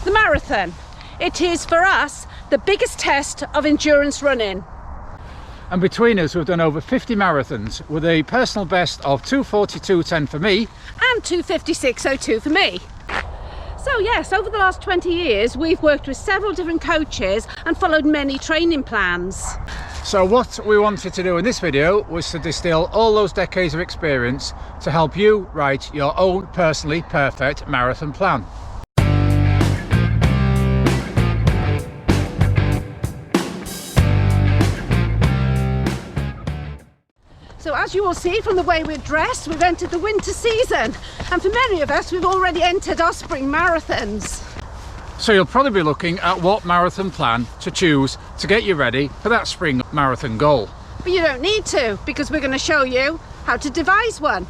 the marathon. It is for us the biggest test of endurance running. And between us we've done over 50 marathons with a personal best of 2:42.10 for me and 2:56.02 for me. So yes, over the last 20 years we've worked with several different coaches and followed many training plans. So what we wanted to do in this video was to distill all those decades of experience to help you write your own personally perfect marathon plan. So as you will see from the way we're dressed, we've entered the winter season, and for many of us we've already entered our spring marathons. So you'll probably be looking at what marathon plan to choose to get you ready for that spring marathon goal. But you don't need to, because we're going to show you how to devise one.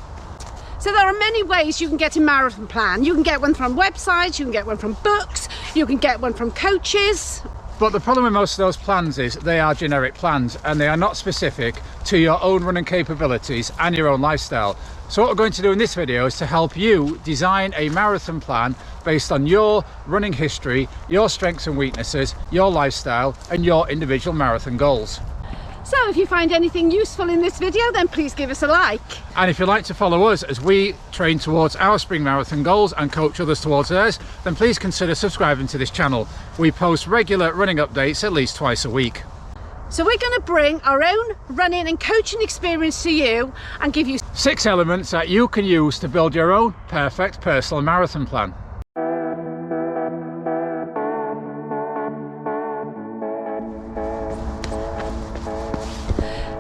So there are many ways you can get a marathon plan. You can get one from websites, you can get one from books, you can get one from coaches. But the problem with most of those plans is they are generic plans and they are not specific to your own running capabilities and your own lifestyle. So what we're going to do in this video is to help you design a marathon plan based on your running history, your strengths and weaknesses, your lifestyle and your individual marathon goals. So if you find anything useful in this video, then please give us a like. And if you'd like to follow us as we train towards our spring marathon goals and coach others towards theirs, then please consider subscribing to this channel. We post regular running updates at least twice a week. So we're going to bring our own running and coaching experience to you and give you 6 elements that you can use to build your own perfect personal marathon plan.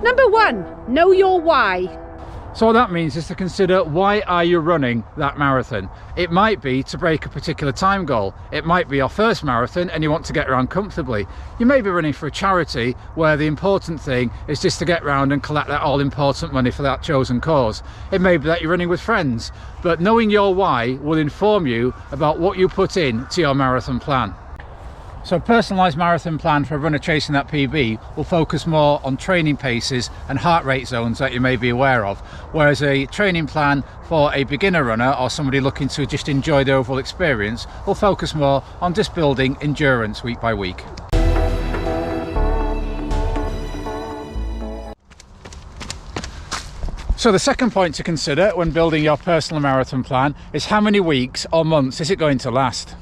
Number 1, know your why. So what that means is to consider, why are you running that marathon? It might be to break a particular time goal. It might be your first marathon and you want to get around comfortably. You may be running for a charity where the important thing is just to get around and collect that all important money for that chosen cause. It may be that you're running with friends, but knowing your why will inform you about what you put in to your marathon plan. So a personalised marathon plan for a runner chasing that PB will focus more on training paces and heart rate zones that you may be aware of, whereas a training plan for a beginner runner or somebody looking to just enjoy the overall experience will focus more on just building endurance week by week. So the second point to consider when building your personal marathon plan is how many weeks or months is it going to last?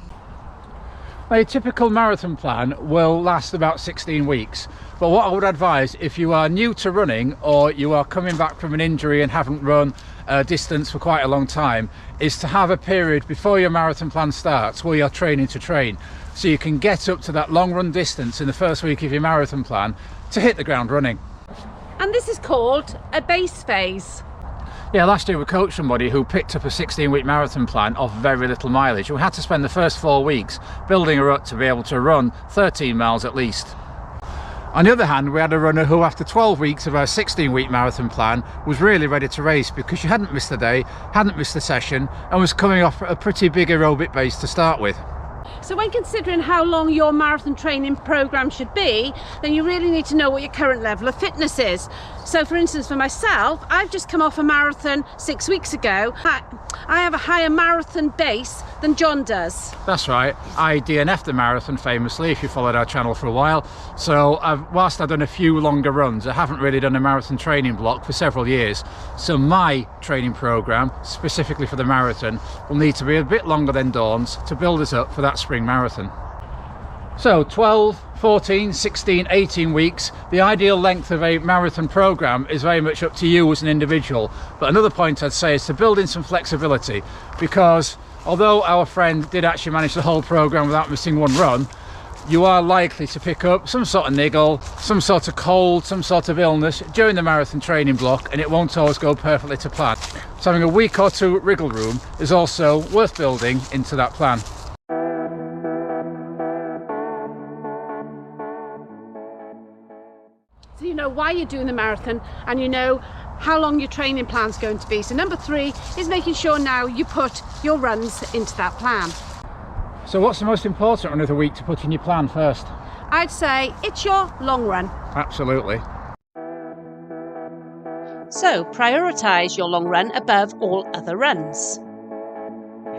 A typical marathon plan will last about 16 weeks, but what I would advise if you are new to running or you are coming back from an injury and haven't run a distance for quite a long time is to have a period before your marathon plan starts where you're training to train, so you can get up to that long run distance in the first week of your marathon plan to hit the ground running. And this is called a base phase. Yeah, last year we coached somebody who picked up a 16-week marathon plan off very little mileage. We had to spend the first 4 weeks building her up to be able to run 13 miles at least. On the other hand, we had a runner who after 12 weeks of our 16-week marathon plan was really ready to race because she hadn't missed a day, hadn't missed a session and was coming off a pretty big aerobic base to start with. So when considering how long your marathon training program should be, then you really need to know what your current level of fitness is. So for instance, for myself, I've just come off a marathon 6 weeks ago. I have a higher marathon base than John does. That's right. I DNF'd the marathon famously, if you followed our channel for a while. So whilst I've done a few longer runs, I haven't really done a marathon training block for several years. So my training program, specifically for the marathon, will need to be a bit longer than Dawn's to build us up for that spring marathon. So 12, 14, 16, 18 weeks, the ideal length of a marathon program is very much up to you as an individual. But another point I'd say is to build in some flexibility, because although our friend did actually manage the whole program without missing one run, you are likely to pick up some sort of niggle, some sort of cold, some sort of illness during the marathon training block, and it won't always go perfectly to plan. So having a week or two wriggle room is also worth building into that plan. So you know why you're doing the marathon and you know how long your training plan's going to be. So number 3 is making sure now you put your runs into that plan. So what's the most important run of the week to put in your plan first? I'd say it's your long run. Absolutely. So prioritise your long run above all other runs.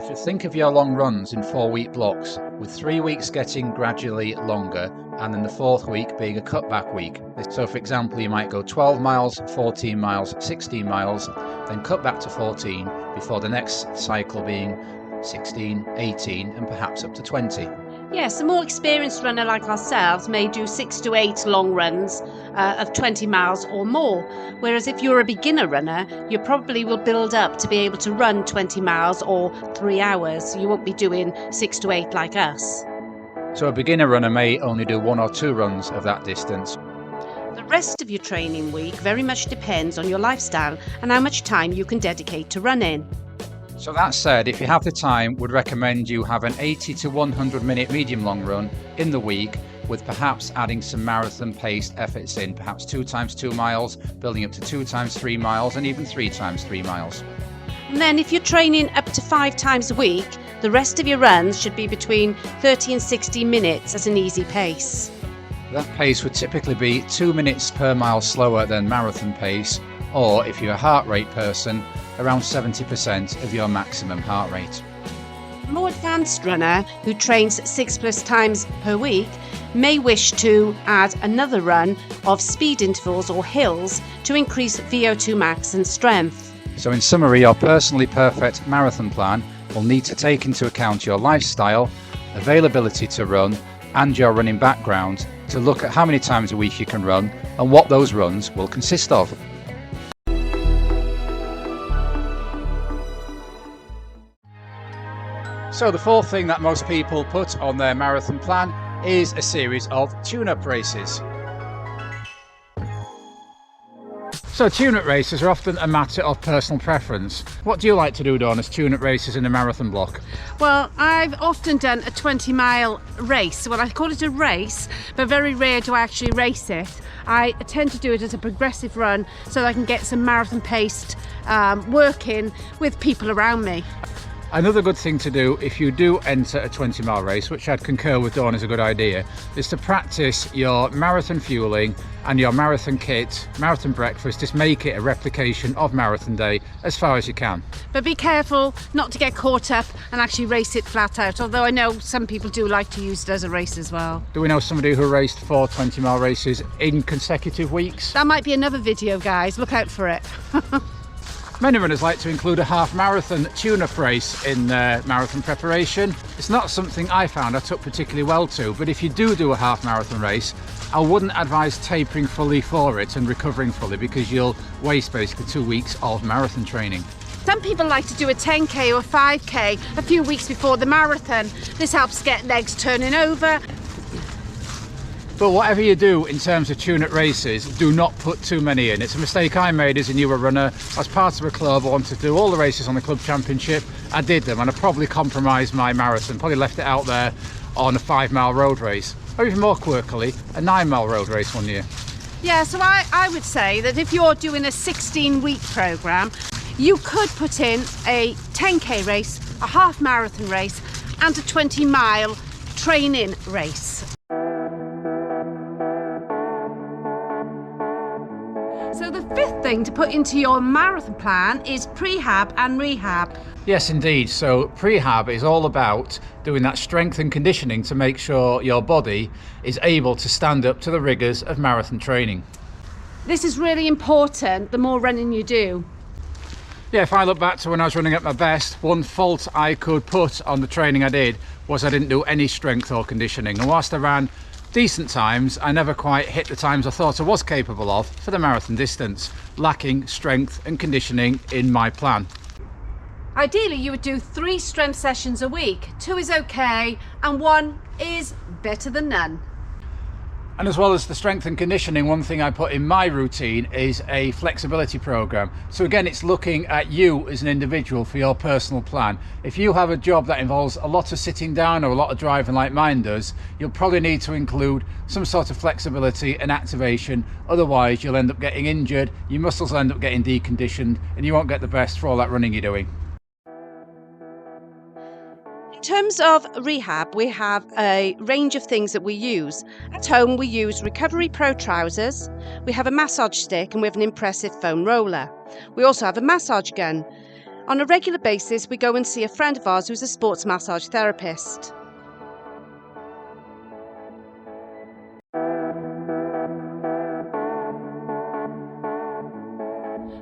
So think of your long runs in 4-week blocks, with 3 weeks getting gradually longer and then the 4th week being a cutback week. So for example, you might go 12 miles, 14 miles, 16 miles, then cut back to 14 before the next cycle being 16, 18 and perhaps up to 20. Yes, a more experienced runner like ourselves may do 6 to 8 long runs of 20 miles or more, whereas if you're a beginner runner, you probably will build up to be able to run 20 miles or 3 hours. You won't be doing 6 to 8 like us. So a beginner runner may only do 1 or 2 runs of that distance. The rest of your training week very much depends on your lifestyle and how much time you can dedicate to running. So that said, if you have the time, would recommend you have an 80 to 100 minute medium long run in the week, with perhaps adding some marathon paced efforts in, perhaps 2 times 2 miles, building up to 2 times 3 miles and even 3 times 3 miles. And then if you're training up to 5 times a week, the rest of your runs should be between 30 and 60 minutes at an easy pace. That pace would typically be 2 minutes per mile slower than marathon pace, or if you're a heart rate person, around 70% of your maximum heart rate. A more advanced runner who trains 6+ times per week may wish to add another run of speed intervals or hills to increase VO2 max and strength. So in summary, your personally perfect marathon plan will need to take into account your lifestyle, availability to run, and your running background to look at how many times a week you can run and what those runs will consist of. So the 4th thing that most people put on their marathon plan is a series of tune-up races. So tune-up races are often a matter of personal preference. What do you like to do, Dawn, as tune-up races in a marathon block? Well, I've often done a 20-mile race. Well, I call it a race, but very rare do I actually race it. I tend to do it as a progressive run so that I can get some marathon-paced work in with people around me. Another good thing to do if you do enter a 20-mile race, which I'd concur with Dawn is a good idea, is to practice your marathon fueling and your marathon kit, marathon breakfast. Just make it a replication of marathon day as far as you can. But be careful not to get caught up and actually race it flat out, although I know some people do like to use it as a race as well. Do we know somebody who raced 4 20-mile races in consecutive weeks? That might be another video, guys. Look out for it. Many runners like to include a half marathon tune-up race in their marathon preparation. It's not something I found I took particularly well to, but if you do a half marathon race, I wouldn't advise tapering fully for it and recovering fully, because you'll waste basically 2 weeks of marathon training. Some people like to do a 10k or 5k a few weeks before the marathon. This helps get legs turning over. But whatever you do in terms of tune-up races, do not put too many in. It's a mistake I made as a newer runner. As part of a club, I wanted to do all the races on the club championship. I did them, and I probably compromised my marathon, probably left it out there on a 5-mile road race, or even more quirkily, a 9-mile road race one year. Yeah, so I would say that if you're doing a 16-week programme, you could put in a 10k race, a half marathon race, and a 20-mile training race. So the 5th thing to put into your marathon plan is prehab and rehab. Yes, indeed. So prehab is all about doing that strength and conditioning to make sure your body is able to stand up to the rigours of marathon training. This is really important the more running you do. Yeah, if I look back to when I was running at my best, one fault I could put on the training I did was I didn't do any strength or conditioning. And whilst I ran decent times, I never quite hit the times I thought I was capable of for the marathon distance, lacking strength and conditioning in my plan. Ideally, you would do 3 strength sessions a week. 2 is okay, and 1 is better than none. And as well as the strength and conditioning, one thing I put in my routine is a flexibility program. So again, it's looking at you as an individual for your personal plan. If you have a job that involves a lot of sitting down or a lot of driving like mine does, you'll probably need to include some sort of flexibility and activation. Otherwise, you'll end up getting injured, your muscles will end up getting deconditioned, and you won't get the best for all that running you're doing. In terms of rehab, we have a range of things that we use. At home, we use Recovery Pro trousers, we have a massage stick, and we have an impressive foam roller. We also have a massage gun. On a regular basis, we go and see a friend of ours who's a sports massage therapist.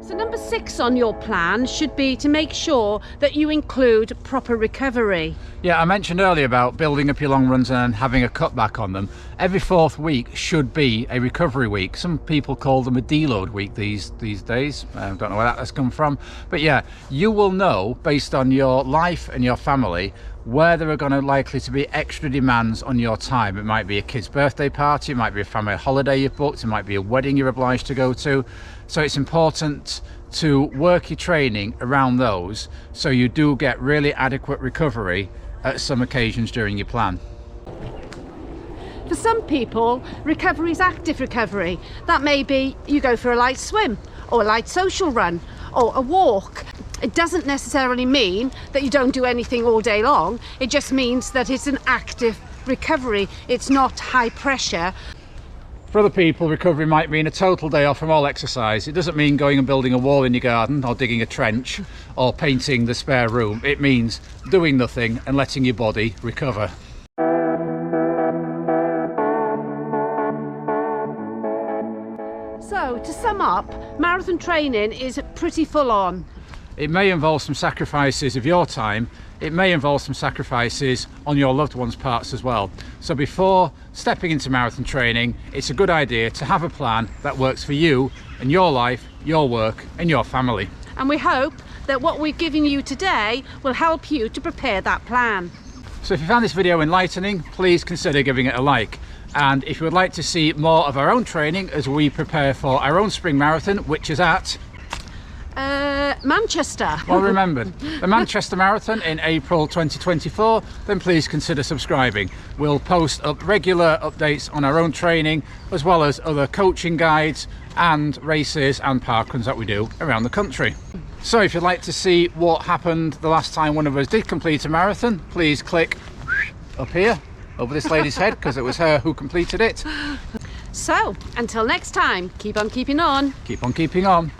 So number 6 on your plan should be to make sure that you include proper recovery. Yeah, I mentioned earlier about building up your long runs and having a cutback on them. Every 4th week should be a recovery week. Some people call them a deload week these days. I don't know where that has come from. But yeah, you will know based on your life and your family where there are going to likely to be extra demands on your time. It might be a kid's birthday party, it might be a family holiday you've booked, it might be a wedding you're obliged to go to. So it's important to work your training around those so you do get really adequate recovery at some occasions during your plan. For some people, recovery is active recovery. That may be you go for a light swim or a light social run or a walk. It doesn't necessarily mean that you don't do anything all day long. It just means that it's an active recovery. It's not high pressure. For other people, recovery might mean a total day off from all exercise. It doesn't mean going and building a wall in your garden or digging a trench or painting the spare room. It means doing nothing and letting your body recover. So, to sum up, marathon training is pretty full on. It may involve some sacrifices of your time. It may involve some sacrifices on your loved ones' parts as well. So before stepping into marathon training, it's a good idea to have a plan that works for you and your life, your work and your family. And we hope that what we've given you today will help you to prepare that plan. So if you found this video enlightening, please consider giving it a like. And if you would like to see more of our own training as we prepare for our own spring marathon, which is at Manchester. Well remembered. The Manchester Marathon in April 2024, then please consider subscribing. We'll post up regular updates on our own training, as well as other coaching guides and races and parkruns that we do around the country. So if you'd like to see what happened the last time one of us did complete a marathon, please click up here over this lady's head, because it was her who completed it. So, until next time, keep on keeping on. Keep on keeping on.